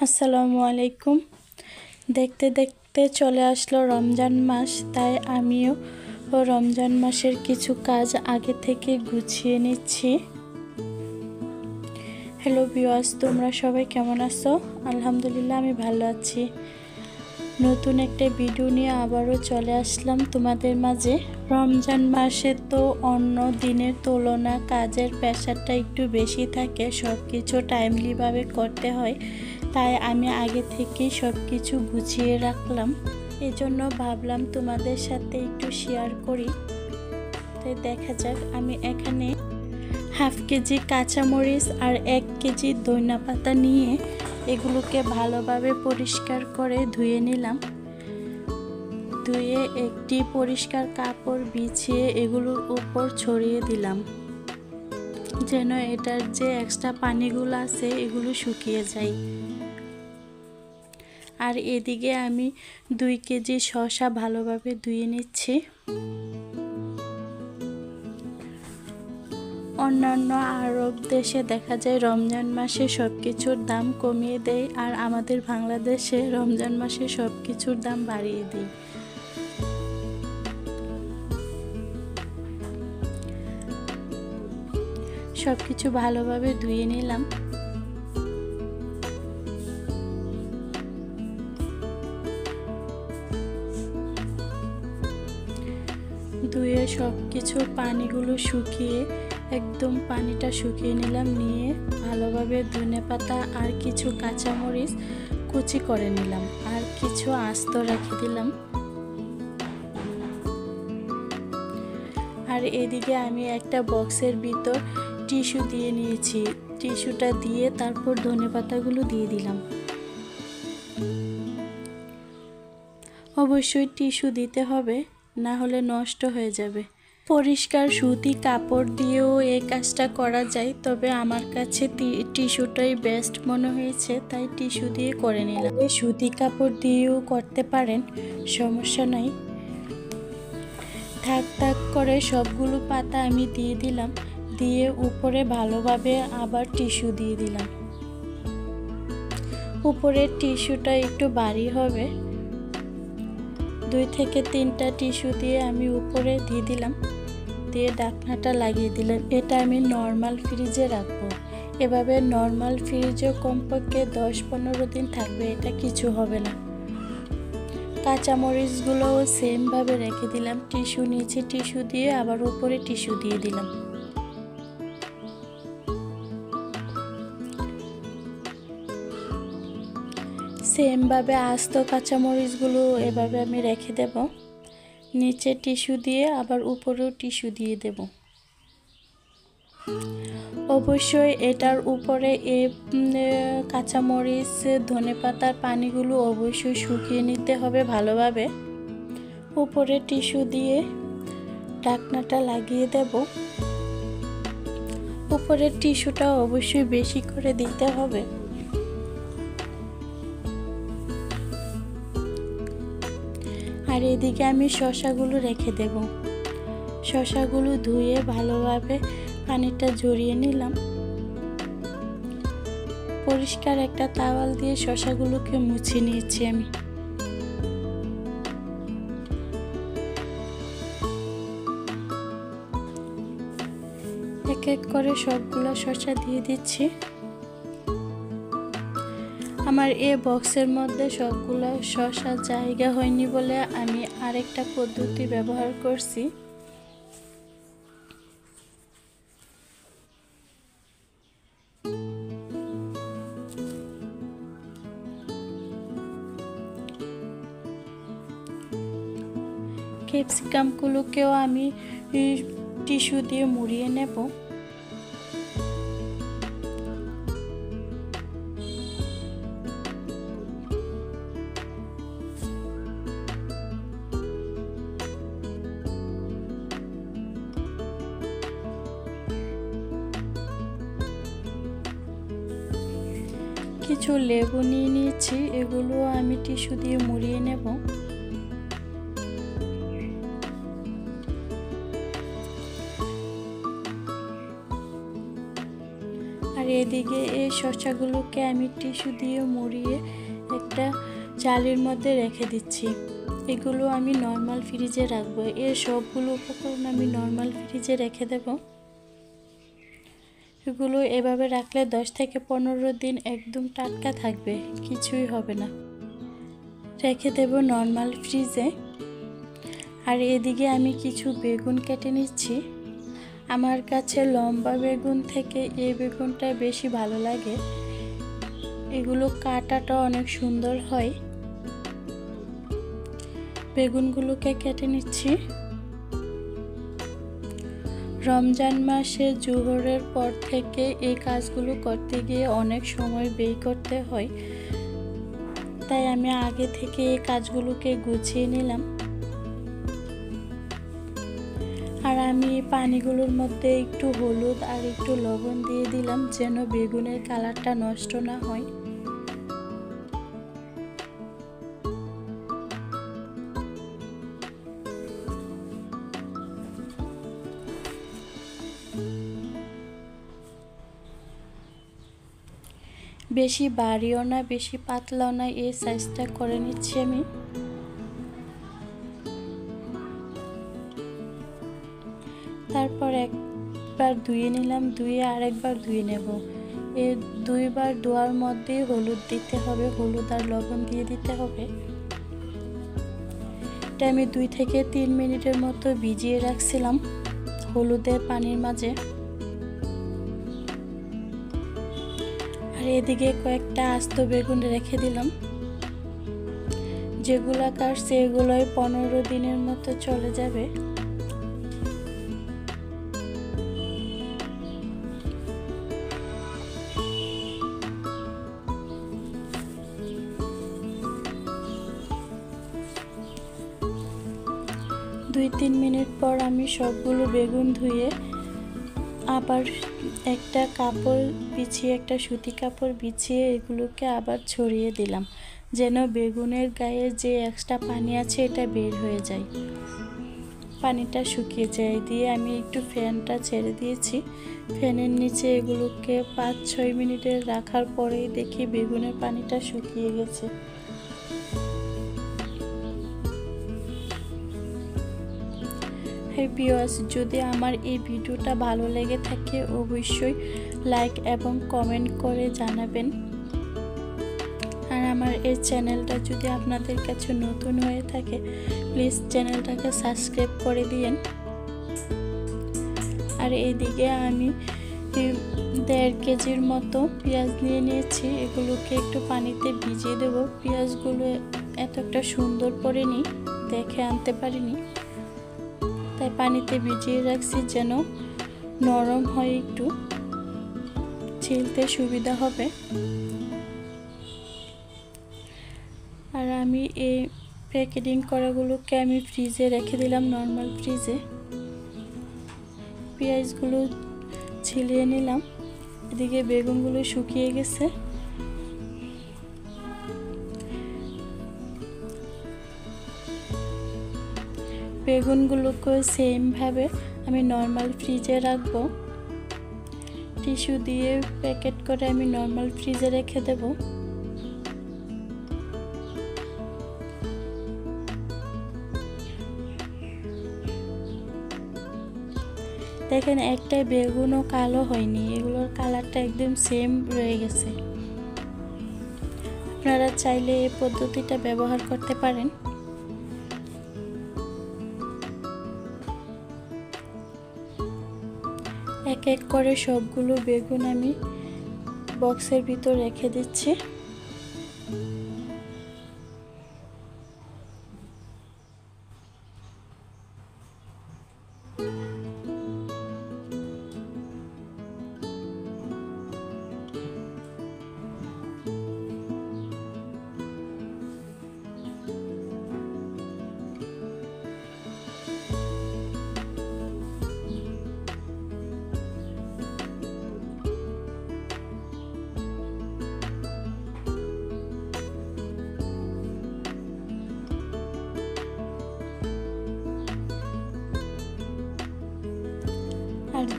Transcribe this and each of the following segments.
আসসালামু আলাইকুম। দেখতে দেখতে চলে আসলো রমজান মাস, তাই আমিও রমজান মাসের কিছু কাজ আগে থেকে গুছিয়ে নিচ্ছি। হ্যালো ভিউয়ার্স, তোমরা সবাই কেমন আছো? আলহামদুলিল্লাহ আমি ভালো আছি। নতুন একটা ভিডিও নিয়ে আবারও চলে আসলাম তোমাদের মাঝে। রমজান মাসে তো অন্য দিনের তুলনা কাজের প্রেশারটা একটু বেশি থাকে, সব কিছু টাইমলিভাবে করতে হয়, তাই আমি আগে থেকেই সব কিছু গুছিয়ে রাখলাম। এজন্য ভাবলাম তোমাদের সাথে একটু শেয়ার করি। তাই দেখা যাক, আমি এখানে হাফ কেজি কাঁচামরিচ আর 1 কেজি ধনিয়া পাতা নিয়ে এগুলোকে ভালোভাবে পরিষ্কার করে ধুয়ে নিলাম। ধুয়ে একটি পরিষ্কার কাপড় বিছিয়ে এগুলোর উপর ছড়িয়ে দিলাম, যেন এটার যে এক্সট্রা পানিগুলো আছে এগুলো শুকিয়ে যায়। আর এদিকে আমি 2 কেজি শসা ভালোভাবে ধুয়ে নিচ্ছি। অন্যান্য আরব দেশে দেখা যায় রমজান মাসে সব কিছুর দাম কমিয়ে দেয়, আর আমাদের বাংলাদেশে রমজান মাসে সব কিছুর দাম বাড়িয়ে দেয়। সব কিছু ভালোভাবে ধুয়ে নিলাম। ধুয়ে সব কিছু পানিগুলো শুকিয়ে একদম পানিটা শুকিয়ে নিলাম। নিয়ে ভালোভাবে ধনেপাতা আর কিছু কাঁচামরিচ কুচি করে নিলাম, আর কিছু আস্ত রেখে দিলাম। আর এদিকে আমি একটা বক্সের ভিতর টিস্যু দিয়ে নিয়েছি। টিস্যুটা দিয়ে তারপর ধনেপাতাগুলো দিয়ে দিলাম। অবশ্যই টিস্যু দিতে হবে, না হলে নষ্ট হয়ে যাবে। পরিষ্কার সুতি কাপড় দিয়েও এই কাজটা করা যায়, তবে আমার কাছে টিস্যুটাই বেস্ট মনে হয়েছে, তাই টিস্যু দিয়ে করে নিলাম। সুতি কাপড় দিয়েও করতে পারেন, সমস্যা নাই। থাক থাক করে সবগুলো পাতা আমি দিয়ে দিলাম। দিয়ে উপরে ভালোভাবে আবার টিস্যু দিয়ে দিলাম। উপরের টিস্যুটা একটু ভারী হবে। 2 থেকে 3টা টিস্যু দিয়ে আমি উপরে দিয়ে দিলাম। দিয়ে ঢাকনাটা লাগিয়ে দিলাম। এটা আমি নর্মাল ফ্রিজে রাখবো। এভাবে নর্মাল ফ্রিজে কমপক্ষে 10-15 দিন থাকবে, এটা কিছু হবে না। কাঁচামরিচগুলোও সেমভাবে রেখে দিলাম। টিস্যু নিচে টিস্যু দিয়ে আবার উপরে টিস্যু দিয়ে দিলাম। সেমভাবে আস্ত কাঁচামরিচগুলো এভাবে আমি রেখে দেব। নিচে টিস্যু দিয়ে আবার উপরেও টিস্যু দিয়ে দেব। অবশ্যই এটার উপরে কাঁচামরিচ ধনেপাতার পানিগুলো অবশ্যই শুকিয়ে নিতে হবে ভালোভাবে। উপরে টিস্যু দিয়ে ঢাকনাটা লাগিয়ে দেব। উপরের টিস্যুটা অবশ্যই বেশি করে দিতে হবে। আর এদিকে আমি শসাগুলো রেখে দেব। শসাগুলো ধুয়ে ভালোভাবে পানিটা ঝরিয়ে নিলাম। পরিষ্কার একটা তাওয়াল দিয়ে শসাগুলোকে মুছে নিয়েছি আমি। এক এক করে সবগুলো শসা দিয়ে দিচ্ছি। আমার এই বক্সের মধ্যে সবগুলো শসা জায়গা হয়নি বলে আমি আরেকটা পদ্ধতি ব্যবহার করছি। ক্যাপসিকামগুলোকেও আমি টিস্যু দিয়ে মুড়িয়ে নেব। কিছু লেবু নিয়ে নিয়েছি, এগুলো আমি টিস্যু দিয়ে মুড়িয়ে নেব। আর এদিকে এই শসাগুলোকে আমি টিস্যু দিয়ে মুড়িয়ে একটা জালির মধ্যে রেখে দিচ্ছি। এগুলো আমি নর্মাল ফ্রিজে রাখবো। এর সবগুলো উপকরণ আমি নর্মাল ফ্রিজে রেখে দেব। এগুলো এভাবে রাখলে 10 থেকে 15 দিন একদম টাটকা থাকবে, কিছুই হবে না। রেখে দেব নর্মাল ফ্রিজে। আর এদিকে আমি কিছু বেগুন কেটে নিচ্ছি। আমার কাছে লম্বা বেগুন থেকে এই বেগুনটা বেশি ভালো লাগে, এগুলো কাটাটা অনেক সুন্দর হয়। বেগুনগুলোকে কেটে নিচ্ছি। রমজান মাসে জোহরের পর থেকে এই কাজগুলো করতে গিয়ে অনেক সময় ব্যয় করতে হয়, তাই আমি আগে থেকে এই কাজগুলোকে গুছিয়ে নিলাম। আর আমি পানিগুলোর মধ্যে একটু হলুদ আর একটু লবণ দিয়ে দিলাম, যেন বেগুনের কালারটা নষ্ট না হয়। বেশি বাড়িও না বেশি পাতলাও না, এই সাইজটা করে নিচ্ছি আমি। তারপর একবার ধুয়ে নিলাম, ধুয়ে আরেকবার ধুয়ে নেব। এই 2 বার ধোয়ার মধ্যে হলুদ দিতে হবে, হলুদ আর লবণ দিয়ে দিতে হবে। এটা আমি 2 থেকে 3 মিনিটের মতো ভিজিয়ে রাখছিলাম হলুদের পানির মাঝে। আর এদিকে কয়েকটা আস্ত বেগুন রেখে দিলাম, যেগুলা কাটছে এগুলোই 15 দিনের মতো চলে যাবে। দুই 3 মিনিট পর আমি সবগুলো বেগুন ধুয়ে আবার একটা কাপড় বিছিয়ে, একটা সুতি কাপড় বিছিয়ে এগুলোকে আবার ছড়িয়ে দিলাম, যেন বেগুনের গায়ে যে এক্সট্রা পানি আছে এটা বের হয়ে যায়, পানিটা শুকিয়ে যায়। দিয়ে আমি একটু ফ্যানটা ছেড়ে দিয়েছি। ফ্যানের নিচে এগুলোকে 5-6 মিনিটের রাখার পরেই দেখি বেগুনের পানিটা শুকিয়ে গেছে। ভিউয়ার্স, যদি আমার এই ভিডিওটা ভালো লেগে থাকে অবশ্যই লাইক এবং কমেন্ট করে জানাবেন। আর আমার এই চ্যানেলটা যদি আপনাদের কাছে নতুন হয়ে থাকে প্লিজ চ্যানেলটাকে সাবস্ক্রাইব করে দিয়েন। আর এইদিকে আমি 1.5 কেজির মতো পেঁয়াজ নিয়ে নিয়েছি, এগুলোকে একটু পানিতে ভিজিয়ে দেব। পেঁয়াজগুলো এত একটা সুন্দর পড়েনি, দেখে আনতে পারিনি, তাই পানিতে ভিজিয়ে রাখছি যেন নরম হয়, একটু ছিলতে সুবিধা হবে। আর আমি এই প্যাকেটিং করাগুলোকে আমি ফ্রিজে রেখে দিলাম, নর্মাল ফ্রিজে। পেঁয়াজগুলো ছিলিয়ে নিলাম। এদিকে বেগুনগুলো শুকিয়ে গেছে। বেগুনগুলোকে সেম ভাবে আমি নর্মাল ফ্রিজে রাখবো। টিস্যু দিয়ে প্যাকেট করে আমি নর্মাল ফ্রিজে রেখে দেব। দেখেন একটা বেগুনও কালো হয়নি, এগুলোর কালারটা একদম সেম রয়ে গেছে। আপনারা চাইলে এই পদ্ধতিটা ব্যবহার করতে পারেন। এক এক করে সবগুলো বেগুন আমি বক্সের ভিতর রেখে দিচ্ছি।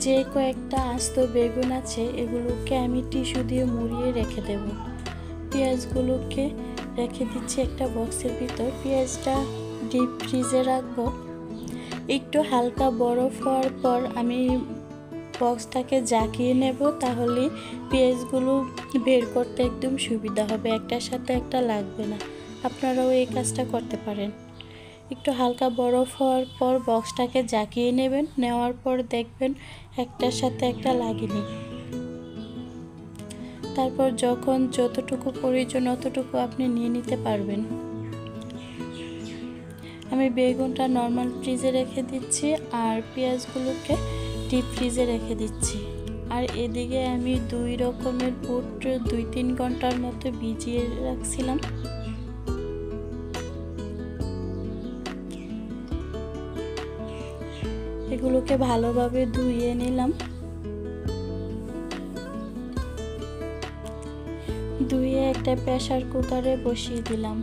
যে কয়েকটা আস্ত বেগুন আছে এগুলোকে আমি টিস্যু দিয়ে মুড়িয়ে রেখে দেব। পেঁয়াজগুলোকে রেখে দিচ্ছি একটা বক্সের ভিতর। পেঁয়াজটা ডিপ ফ্রিজে রাখবো। একটু হালকা বরফ হওয়ার পর আমি বক্সটাকে জাকিয়ে নেব, তাহলে পেঁয়াজগুলো বের করতে একদম সুবিধা হবে, একটার সাথে একটা লাগবে না। আপনারাও এই কাজটা করতে পারেন। একটু হালকা বরফ হওয়ার পর বক্সটাকে জাকিয়ে নেবেন, নেওয়ার পর দেখবেন একটার সাথে একটা লাগেনি। তারপর যখন যতটুকু প্রয়োজন অতটুকু আপনি নিয়ে নিতে পারবেন। আমি বেগুনটা নর্মাল ফ্রিজে রেখে দিচ্ছি আর পেঁয়াজগুলোকে ডিপ ফ্রিজে রেখে দিচ্ছি। আর এদিকে আমি 2 রকমের বুট 2-3 ঘন্টার মতো ভিজিয়ে রাখছিলাম। এগুলোকে ভালোভাবে ধুয়ে নিলাম। ধুয়ে একটা প্রেসার কুকারে বসিয়ে দিলাম।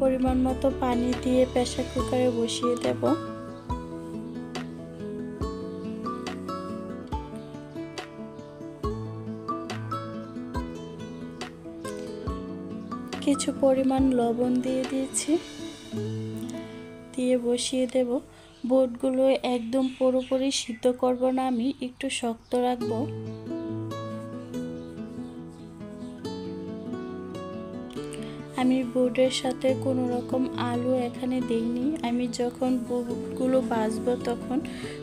পরিমাণ মতো পানি দিয়ে প্রেসার কুকারে বসিয়ে দেব। কিছু পরিমাণ লবণ দিয়ে দিয়েছি, দিয়ে বসিয়ে দেব। বুটগুলো একদম পুরোপুরি সিদ্ধ করব না, আমি একটু শক্ত রাখবো। আমি বুটের সাথে কোনো রকম আলু এখানে দেইনি। আমি যখন বুটগুলো ভাজবো তখন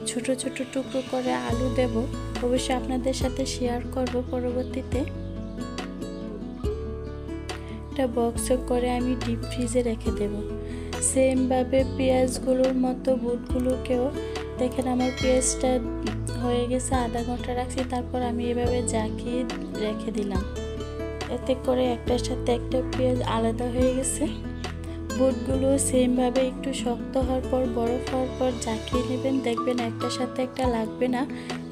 ছোট ছোট টুকরো করে আলু দেব। অবশ্যই আপনাদের সাথে শেয়ার করব পরবর্তীতে। একটা বক্সে করে আমি ডিপ ফ্রিজে রেখে দেব। সেমভাবে পেঁয়াজগুলোর মতো বুটগুলোকেও দেখেন আমার পেঁয়াজটা হয়ে গেছে, আধা ঘন্টা রাখছি, তারপর আমি এভাবে জাকিয়ে রেখে দিলাম। এতে করে একটার সাথে একটা পেঁয়াজ আলাদা হয়ে গেছে। বুটগুলো সেমভাবে একটু শক্ত হওয়ার পর বরফ হওয়ার পর জাকিয়ে নেবেন, দেখবেন একটার সাথে একটা লাগবে না।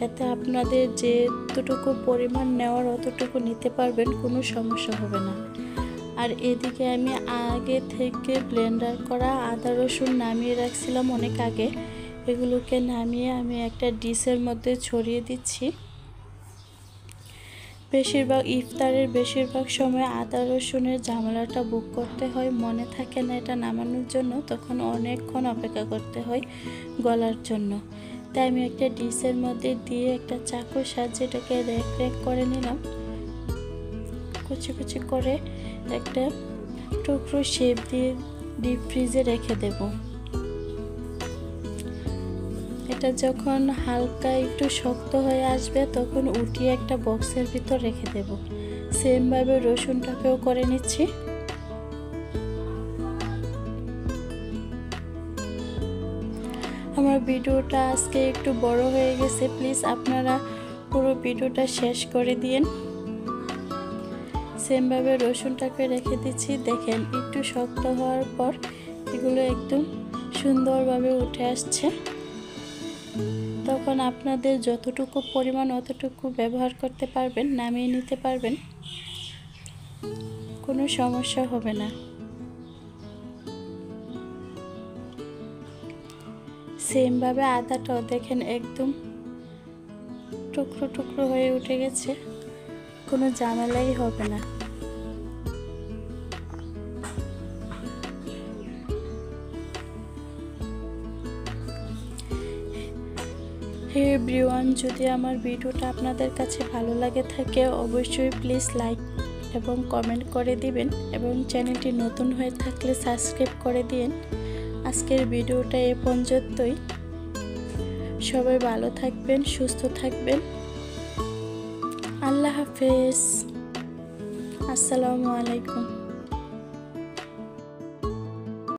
এতে আপনাদের যেতটুকু পরিমাণ নেওয়ার অতটুকু নিতে পারবেন, কোনো সমস্যা হবে না। আর এদিকে আমি আগে থেকে ব্লেন্ডার করা আদা রসুন নামিয়ে রাখছিলাম অনেক আগে। এগুলোকে নামিয়ে আমি একটা ডিশের মধ্যে ছড়িয়ে দিচ্ছি। ইফতারের বেশিরভাগ সময় আদা রসুনের ঝামেলাটা বুক করতে হয়, মনে থাকে না এটা নামানোর জন্য, তখন অনেকক্ষণ অপেক্ষা করতে হয় গলার জন্য। তাই আমি একটা ডিশের মধ্যে দিয়ে একটা চাকুর সাহায্যে এটাকে র্যাক করে নিলাম। কুচি কুচি করে একটা টুকরো শেপ দিয়ে ডিপ ফ্রিজে রেখে দেব। এটা যখন হালকা একটু শক্ত হয়ে আসবে তখন উঠিয়ে একটা বক্সের ভিতর রেখে দেব। সেমভাবে রসুনটাকেও করে নিচ্ছি। আমার ভিডিওটা আজকে একটু বড় হয়ে গেছে, প্লিজ আপনারা পুরো ভিডিওটা শেষ করে দিন। সেমভাবে রসুনটাকে রেখে দিচ্ছি। দেখেন একটু শক্ত হওয়ার পর এগুলো একদম সুন্দরভাবে উঠে আসছে। তখন আপনাদের যতটুকু পরিমাণ অতটুকু ব্যবহার করতে পারবেন, নামিয়ে নিতে পারবেন, কোনো সমস্যা হবে না। সেমভাবে আদাটাও দেখেন একদম টুকরো টুকরো হয়ে উঠে গেছে, কোনো ঝামেলাই হবে না। হে এভরিওয়ান, যদি আমার ভিডিওটা আপনাদের কাছে ভালো লাগে থাকে অবশ্যই প্লিজ লাইক এবং কমেন্ট করে দিবেন, এবং চ্যানেলটি নতুন হয়ে থাকলে সাবস্ক্রাইব করে দিন। আজকের ভিডিওটা এ পর্যন্তই। সবাই ভালো থাকবেন, সুস্থ থাকবেন। আল্লাহ হাফেজ। আসসালামু আলাইকুম।